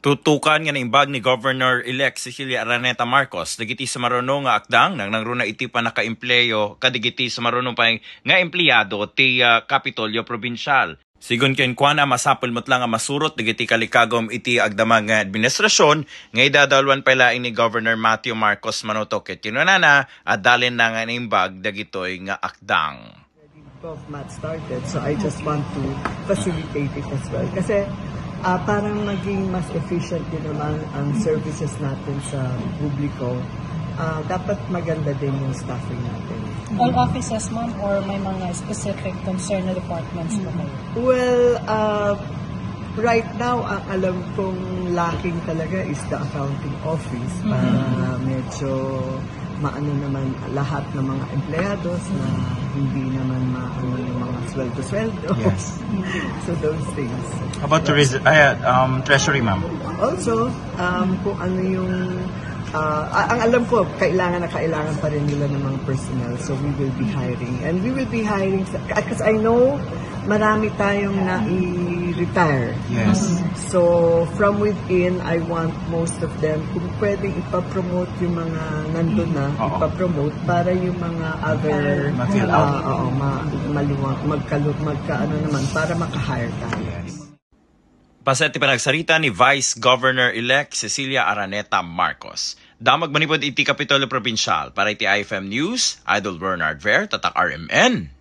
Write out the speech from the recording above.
Tutukan nga naimbag ni Governor-elect Cecilia Araneta Marcos dagiti sa marunong nga akdang nang nangruna iti pa naka-empleyo kadigiti sa marunong pa nga empleyado ti Kapitolyo Provincial. Sigon ken kuana masapul mo't lang nga masurot dagiti kalikagom iti agdamag nga administrasyon nga idadalwan palaing ni Governor Matthew Marcos Manotok ket kinunana at dalin na nga naimbag dagitoy nga akdang. Matt started, so I just want to facilitate it as well. Kasi parang maging mas efficient din naman ang services natin sa publiko. Dapat maganda din yung staffing natin. All offices, ma'am, or may mga specific concern na departments po kayo? Well, right now, ang alam kong lacking talaga is the accounting office. Para medyo maano naman lahat ng mga empleyados na hindi naman maano yung mga sweldo. Yes. So those things. About treasury, ma'am? Also, kung ano yung ang alam ko, kailangan pa rin nila ng mga personnel. So we will be hiring. And we will be hiring, because I know marami tayong na-retire. Yes. So from within, I want most of them, kung pwedeng ipapromote yung mga nandun na, ipapromote para yung mga other, ma-fill out. Maluwag, magkaano naman, para maka-hire tayo. Yes. Pasat ti panagsarita ni Vice Governor-elect Cecilia Araneta Marcos. Damag manipod iti Kapitolyo Provincial para iti IFM News, Idol Bernard Ver, Tatak RMN.